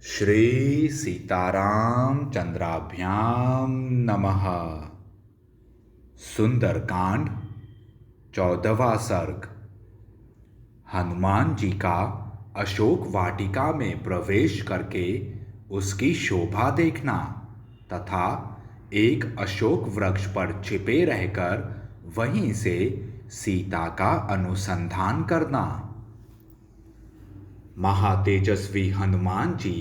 श्री सीताराम चंद्राभ्याम नमः। सुंदरकांड 14वां सर्ग। हनुमान जी का अशोक वाटिका में प्रवेश करके उसकी शोभा देखना तथा एक अशोक वृक्ष पर छिपे रहकर वहीं से सीता का अनुसंधान करना। महातेजस्वी हनुमान जी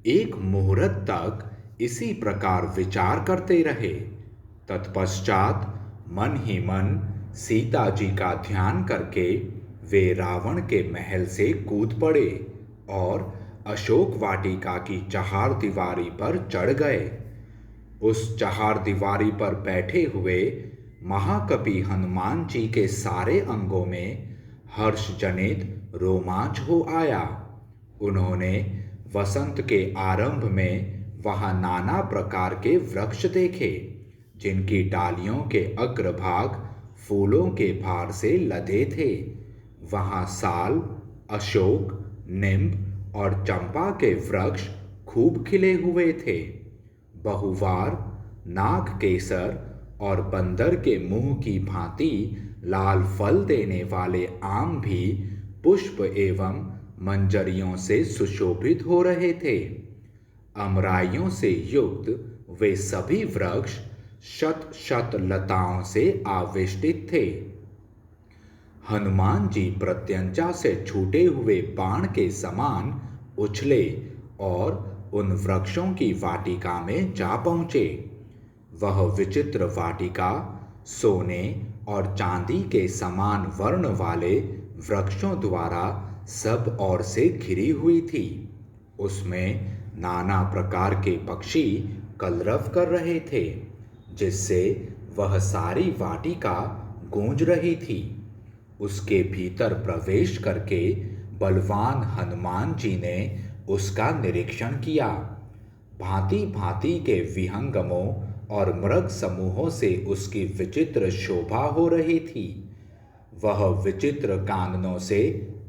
एक मुहूर्त तक इसी प्रकार विचार करते रहे। तत्पश्चात मन ही मन सीता जी का ध्यान करके वे रावण के महल से कूद पड़े और अशोक वाटिका की चहार दीवारी पर चढ़ गए। उस चहार दीवारी पर बैठे हुए महाकवि हनुमान जी के सारे अंगों में हर्ष जनित रोमांच हो आया। उन्होंने वसंत के आरंभ में वहां नाना प्रकार के वृक्ष देखे, जिनकी डालियों के अग्रभाग फूलों के भार से लदे थे। वहां साल, अशोक, नीम और चंपा के वृक्ष खूब खिले हुए थे। बहुवार, नाग केसर और बंदर के मुंह की भांति लाल फल देने वाले आम भी पुष्प एवं मंजरियों से सुशोभित हो रहे थे। अमराइयों से युक्त वे सभी वृक्ष शत शत लताओं से आवेष्टित थे। हनुमान जी प्रत्यंचा से छूटे हुए बाण के समान उछले और उन वृक्षों की वाटिका में जा पहुंचे। वह विचित्र वाटिका सोने और चांदी के समान वर्ण वाले वृक्षों द्वारा सब ओर से घिरी हुई थी। उसमें नाना प्रकार के पक्षी कलरव कर रहे थे, जिससे वह सारी वाटिका गूंज रही थी। उसके भीतर प्रवेश करके बलवान हनुमान जी ने उसका निरीक्षण किया। भांति भांति के विहंगमों और मृग समूहों से उसकी विचित्र शोभा हो रही थी। वह विचित्र काननों से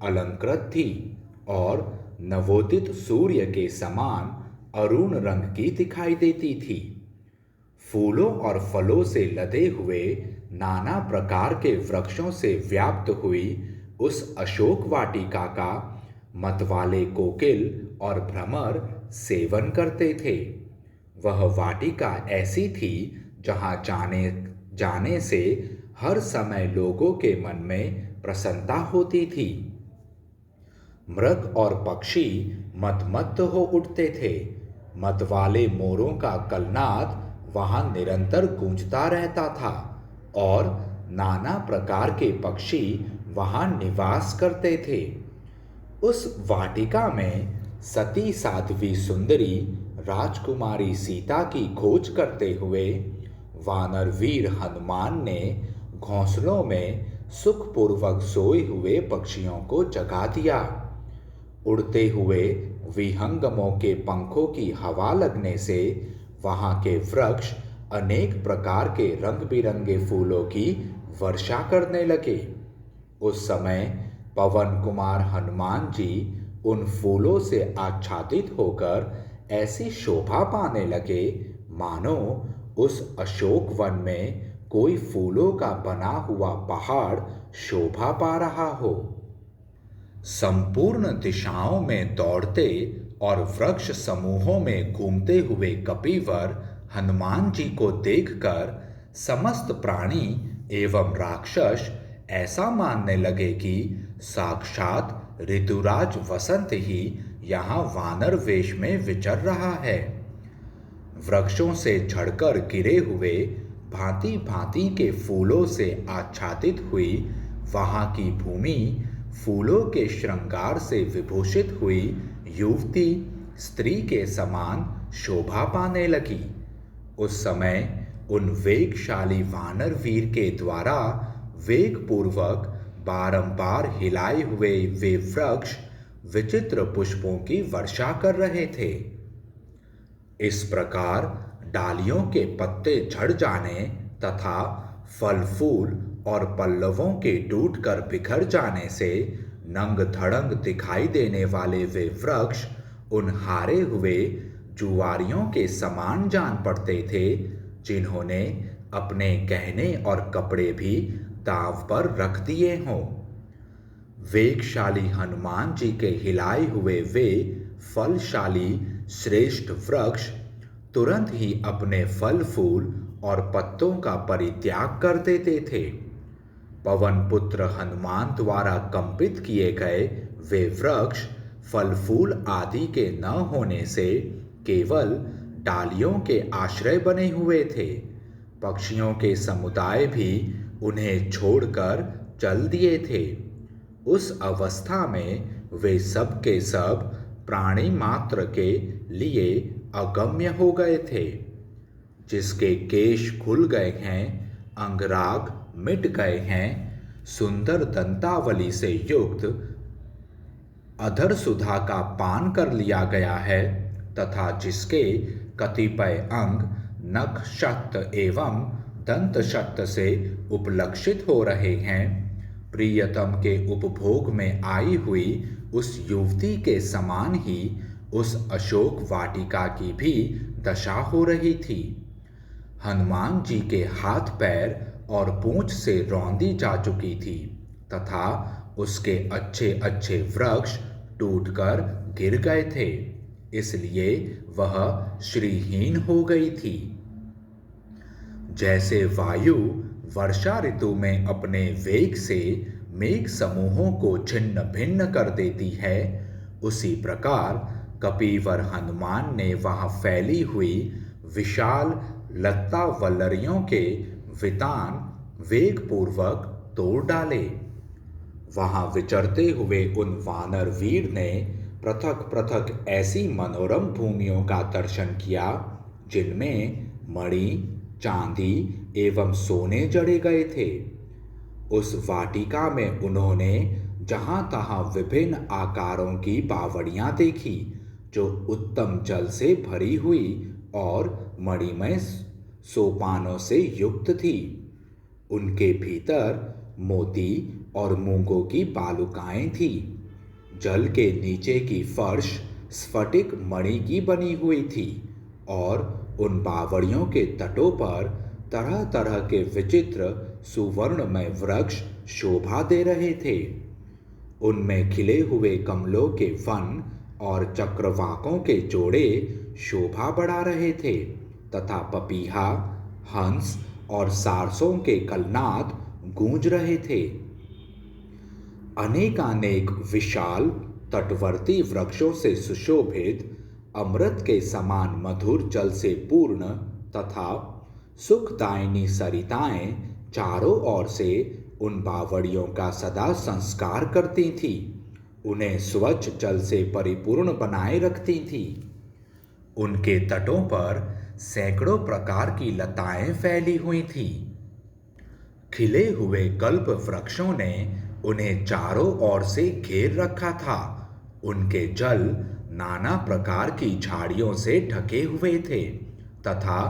अलंकृत थी और नवोदित सूर्य के समान अरुण रंग की दिखाई देती थी। फूलों और फलों से लदे हुए नाना प्रकार के वृक्षों से व्याप्त हुई उस अशोक वाटिका का मतवाले कोकिल और भ्रमर सेवन करते थे। वह वाटिका ऐसी थी जहां जाने से हर समय लोगों के मन में प्रसन्नता होती थी। मृग और पक्षी मतमत्त हो उठते थे। मतवाले मोरों का कलनाद वहां निरंतर गूंजता रहता था और नाना प्रकार के पक्षी वहां निवास करते थे। उस वाटिका में सती साध्वी सुंदरी राजकुमारी सीता की खोज करते हुए वानर वीर हनुमान ने घोंसलों में सुखपूर्वक सोए हुए पक्षियों को जगा दिया। उड़ते हुए विहंगमों के पंखों की हवा लगने से वहां के वृक्ष अनेक प्रकार के रंग बिरंगे फूलों की वर्षा करने लगे। उस समय पवन कुमार हनुमान जी उन फूलों से आच्छादित होकर ऐसी शोभा पाने लगे मानो उस अशोक वन में कोई फूलों का बना हुआ पहाड़ शोभा पा रहा हो। संपूर्ण दिशाओं में दौड़ते और वृक्ष समूहों में घूमते हुए कपिवर हनुमान जी को देखकर समस्त प्राणी एवं राक्षस ऐसा मानने लगे कि साक्षात ऋतुराज वसंत ही यहाँ वानर वेश में विचर रहा है। वृक्षों से झड़कर गिरे हुए भांति भांति के फूलों से आच्छादित हुई वहां की भूमि फूलों के श्रृंगार से विभूषित हुई युवती स्त्री के समान शोभा पाने लगी। उस समय उन वेगशाली वानर वीर के द्वारा वेग पूर्वक बारंबार हिलाए हुए वे वृक्ष विचित्र पुष्पों की वर्षा कर रहे थे। इस प्रकार डालियों के पत्ते झड़ जाने तथा फल फूल और पल्लवों के टूटकर बिखर जाने से नंग धड़ंग दिखाई देने वाले वे वृक्ष उन हारे हुए जुआरियों के समान जान पड़ते थे जिन्होंने अपने गहने और कपड़े भी दांव पर रख दिए हों। वेगशाली हनुमान जी के हिलाए हुए वे फलशाली श्रेष्ठ वृक्ष तुरंत ही अपने फल फूल और पत्तों का परित्याग कर देते थे। पवन पुत्र हनुमान द्वारा कंपित किए गए वे वृक्ष फल फूल आदि के न होने से केवल डालियों के आश्रय बने हुए थे। पक्षियों के समुदाय भी उन्हें छोड़कर चल दिए थे। उस अवस्था में वे सब के सब प्राणी मात्र के लिए अगम्य हो गए थे। जिसके केश खुल गए हैं, अंगराग मिट गए हैं, सुंदर दंतावली से युक्त अधर सुधा का पान कर लिया गया है तथा जिसके कतिपय अंग नख शक्त एवं दंत शक्त से उपलक्षित हो रहे हैं, प्रियतम के उपभोग में आई हुई उस युवती के समान ही उस अशोक वाटिका की भी दशा हो रही थी। हनुमान जी के हाथ पैर और पूंछ से रौंदी जा चुकी थी तथा उसके अच्छे अच्छे वृक्ष टूटकर गिर गए थे, इसलिए वह श्रीहीन हो गई थी। जैसे वायु वर्षा ऋतु में अपने वेग से मेघ समूहों को छिन्न भिन्न कर देती है, उसी प्रकार कपीवर हनुमान ने वहां फैली हुई विशाल लता वल्लरियों के वितान वेग पूर्वक तोड़ डाले। वहां विचरते हुए उन वानर वीर ने पृथक पृथक ऐसी मनोरम भूमियों का दर्शन किया जिनमें मणि, चांदी एवं सोने जड़े गए थे। उस वाटिका में उन्होंने जहां तहां विभिन्न आकारों की बावड़ियां देखी जो उत्तम जल से भरी हुई और मणिमय सोपानों से युक्त थी। उनके भीतर मोती और मूंगों की बालुकाएं थी। जल के नीचे की फर्श स्फटिक मणि की बनी हुई थी और उन बावड़ियों के तटों पर तरह तरह के विचित्र सुवर्णमय वृक्ष शोभा दे रहे थे। उनमें खिले हुए कमलों के वन और चक्रवाकों के जोड़े शोभा बढ़ा रहे थे तथा पपीहा, हंस और सारसों के कलनाद गूंज रहे थे। अनेकानेक विशाल तटवर्ती वृक्षों से सुशोभित, अमृत के समान मधुर जल से पूर्ण तथा सुखदायिनी सरिताएं चारों ओर से उन बावड़ियों का सदा संस्कार करती थी, उन्हें स्वच्छ जल से परिपूर्ण बनाए रखती थी। उनके तटों पर सैकड़ों प्रकार की लताएं फैली हुई थी। खिले हुए कल्प वृक्षों ने उन्हें चारों ओर से घेर रखा था। उनके जल नाना प्रकार की झाड़ियों से ढके हुए थे तथा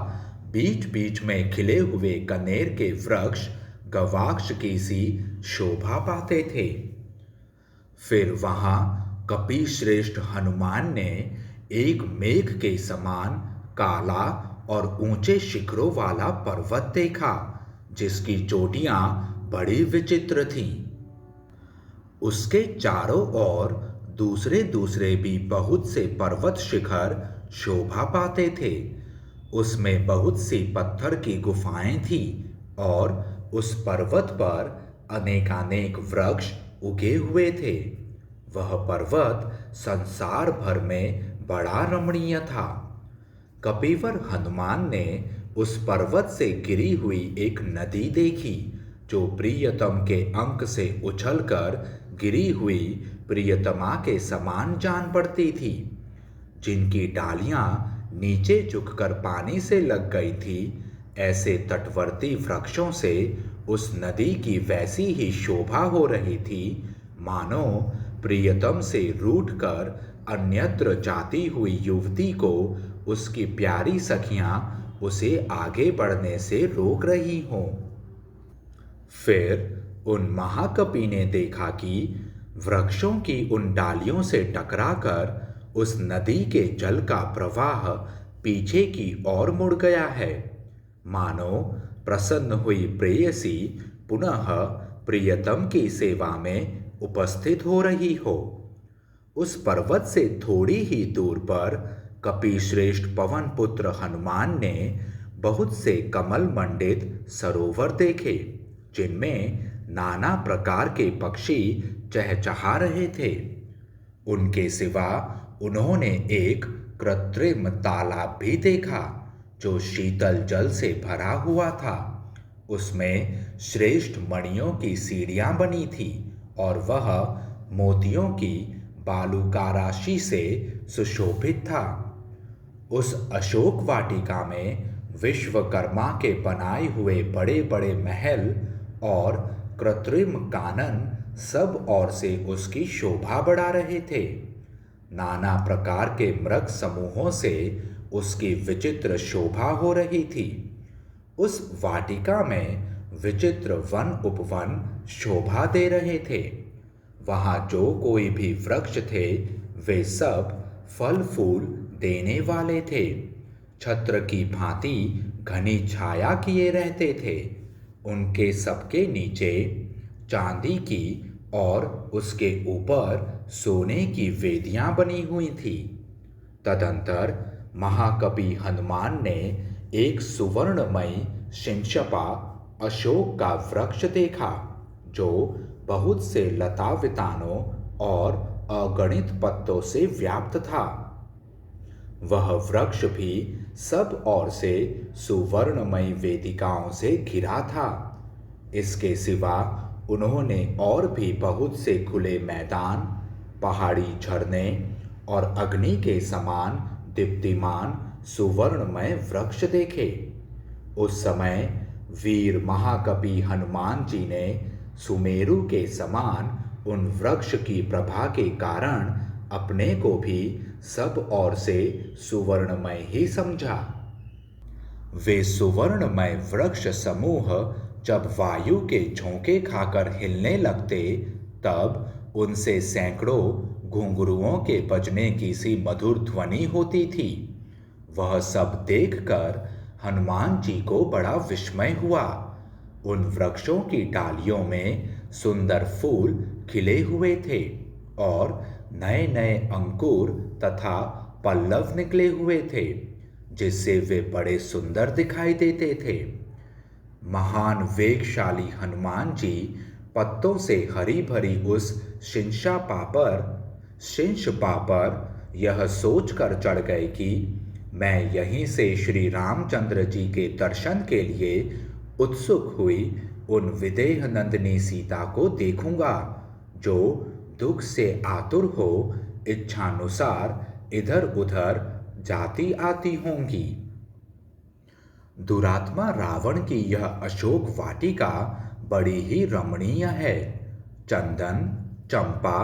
बीच बीच में खिले हुए कनेर के वृक्ष गवाक्ष की सी शोभा पाते थे। फिर वहां कपिश्रेष्ठ हनुमान ने एक मेघ के समान काला और ऊंचे शिखरों वाला पर्वत देखा जिसकी चोटियां बड़ी विचित्र थीं। उसके चारों ओर दूसरे दूसरे भी बहुत से पर्वत शिखर शोभा पाते थे। उसमें बहुत सी पत्थर की गुफाएं थीं और उस पर्वत पर अनेकानेक वृक्ष उगे हुए थे। वह पर्वत संसार भर में बड़ा रमणीय था। कपिवर हनुमान ने उस पर्वत से गिरी हुई एक नदी देखी जो प्रियतम के अंक से उछलकर गिरी हुई प्रियतमा के समान जान पड़ती थी, जिनकी डालियां नीचे झुककर पानी से लग गई थी। ऐसे तटवर्ती वृक्षों से उस नदी की वैसी ही शोभा हो रही थी मानो प्रियतम से रूठकर अन्यत्र जाती हुई युवती को उसकी प्यारी सखियां उसे आगे बढ़ने से रोक रही हों। फिर उन महाकपि ने देखा कि वृक्षों की उन डालियों से टकराकर उस नदी के जल का प्रवाह पीछे की ओर मुड़ गया है, मानो प्रसन्न हुई प्रेयसी पुनः प्रियतम की सेवा में उपस्थित हो रही हो। उस पर्वत से थोड़ी ही दूर पर कपिश्रेष्ठ पवन पुत्र हनुमान ने बहुत से कमल मंडित सरोवर देखे, जिनमें नाना प्रकार के पक्षी चहचहा रहे थे। उनके सिवा उन्होंने एक कृत्रिम तालाब भी देखा, जो शीतल जल से भरा हुआ था। उसमें श्रेष्ठ मणियों की सीढ़ियां बनी थी और वह मोतियों की बालुकाराशि से सुशोभित था। उस अशोक वाटिका में विश्वकर्मा के बनाए हुए बड़े बड़े महल और कृत्रिम कानन सब ओर से उसकी शोभा बढ़ा रहे थे। नाना प्रकार के मृग समूहों से उसकी विचित्र शोभा हो रही थी। उस वाटिका में विचित्र वन उपवन शोभा दे रहे थे। वहां जो कोई भी वृक्ष थे, वे सब फल फूल देने वाले थे। छत्र की भांति घनी छाया किए रहते थे। उनके सबके नीचे चांदी की और उसके ऊपर सोने की वेदियां बनी हुई थी। तदंतर महाकवि हनुमान ने एक सुवर्णमयी शिंशपा अशोक का वृक्ष देखा, जो बहुत से लता वितानों और अगणित पत्तों से व्याप्त था। वह वृक्ष भी सब ओर से सुवर्णमयी वेदिकाओं से घिरा था। इसके सिवा उन्होंने और भी बहुत से खुले मैदान, पहाड़ी झरने और अग्नि के समान दीप्तिमान सुवर्णमय वृक्ष देखे। उस समय वीर महाकवि हनुमान जी ने सुमेरु के समान उन वृक्ष की प्रभा के कारण अपने को भी सब ओर से सुवर्णमय ही समझा। वे सुवर्णमय वृक्ष समूह जब वायु के झोंके खाकर हिलने लगते, तब उनसे सैकड़ों घुंघरुओं के बजने की सी मधुर ध्वनि होती थी। वह सब देखकर हनुमान जी को बड़ा विस्मय हुआ। उन वृक्षों की डालियों में सुंदर फूल खिले हुए थे और नए नए अंकुर तथा पल्लव निकले हुए थे, जिससे वे बड़े सुंदर दिखाई देते थे। महान वेगशाली हनुमान जी पत्तों से हरी भरी उस शिंशपा पर यह सोचकर चढ़ गए कि मैं यहीं से श्री रामचंद्र जी के दर्शन के लिए उत्सुक हुई उन विदेह नंदिनी सीता को देखूंगा, जो दुख से आतुर हो इच्छानुसार इधर उधर जाती आती होंगी। दुरात्मा रावण की यह अशोक वाटिका बड़ी ही रमणीय है। चंदन, चंपा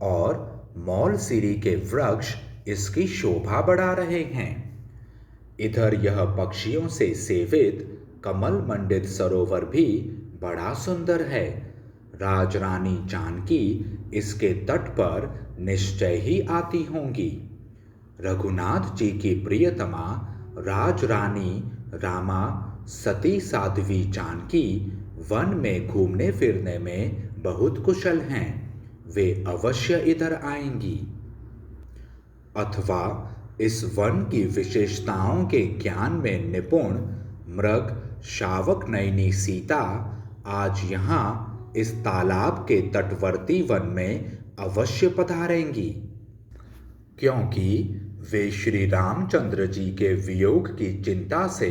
और मौलसिरी के वृक्ष इसकी शोभा बढ़ा रहे हैं। इधर यह पक्षियों से सेवित कमल मंडित सरोवर भी बड़ा सुंदर है। राजरानी जानकी इसके तट पर निश्चय ही आती होंगी। रघुनाथ जी की प्रियतमा राजरानी रामा सती साध्वी जानकी वन में घूमने फिरने में बहुत कुशल हैं। वे अवश्य इधर आएंगी। अथवा इस वन की विशेषताओं के ज्ञान में निपुण मृग शावक नयनी सीता आज यहाँ इस तालाब के तटवर्ती वन में अवश्य पधारेंगी, क्योंकि वे श्री रामचंद्र जी के वियोग की चिंता से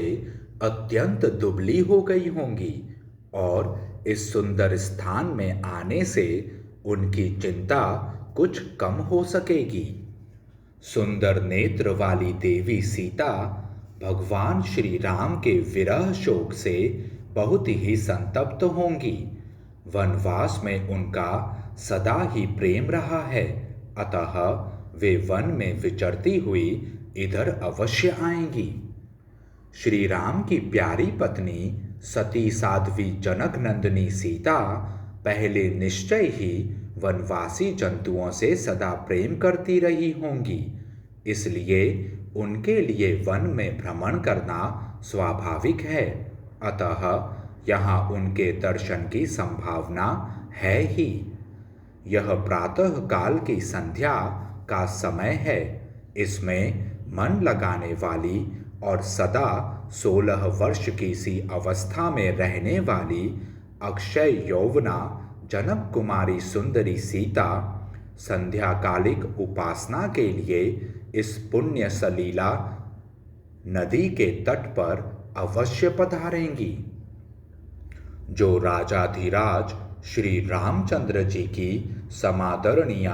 अत्यंत दुबली हो गई होंगी और इस सुंदर स्थान में आने से उनकी चिंता कुछ कम हो सकेगी। सुंदर नेत्र वाली देवी सीता भगवान श्री राम के विरह शोक से बहुत ही संतप्त होंगी। वनवास में उनका सदा ही प्रेम रहा है, अतः वे वन में विचरती हुई इधर अवश्य आएंगी। श्री राम की प्यारी पत्नी सती साध्वी जनक नंदिनी सीता पहले निश्चय ही वनवासी जंतुओं से सदा प्रेम करती रही होंगी इसलिए उनके लिए वन में भ्रमण करना स्वाभाविक है। अतः यहाँ उनके दर्शन की संभावना है ही। यह प्रातः काल की संध्या का समय है। इसमें मन लगाने वाली और सदा 16 वर्ष की सी अवस्था में रहने वाली अक्षय यौवना जनक कुमारी सुंदरी सीता संध्याकालिक उपासना के लिए इस पुण्य सलीला नदी के तट पर अवश्य पधारेंगी। जो राजाधिराज श्री रामचंद्र जी की समादरणीय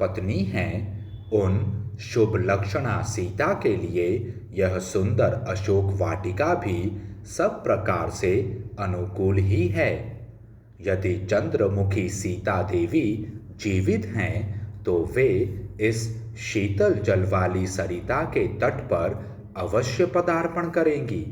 पत्नी हैं, उन शुभ लक्षणा सीता के लिए यह सुंदर अशोक वाटिका भी सब प्रकार से अनुकूल ही है। यदि चंद्रमुखी सीता देवी जीवित हैं तो वे इस शीतल जल वाली सरिता के तट पर अवश्य पदार्पण करेंगी।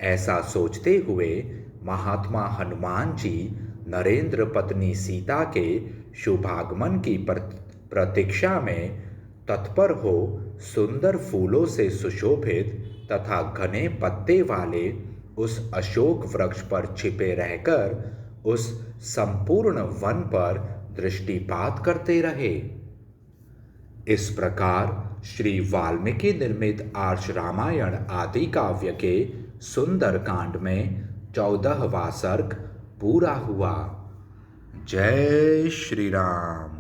ऐसा सोचते हुए महात्मा हनुमान जी नरेंद्र पत्नी सीता के शुभागमन की प्रतीक्षा में तत्पर हो सुंदर फूलों से सुशोभित तथा घने पत्ते वाले उस अशोक वृक्ष पर छिपे रहकर उस संपूर्ण वन पर दृष्टिपात करते रहे। इस प्रकार श्री वाल्मीकि निर्मित आर्ष रामायण आदि काव्य के सुंदर कांड में 14वां सर्ग पूरा हुआ। जय श्री राम।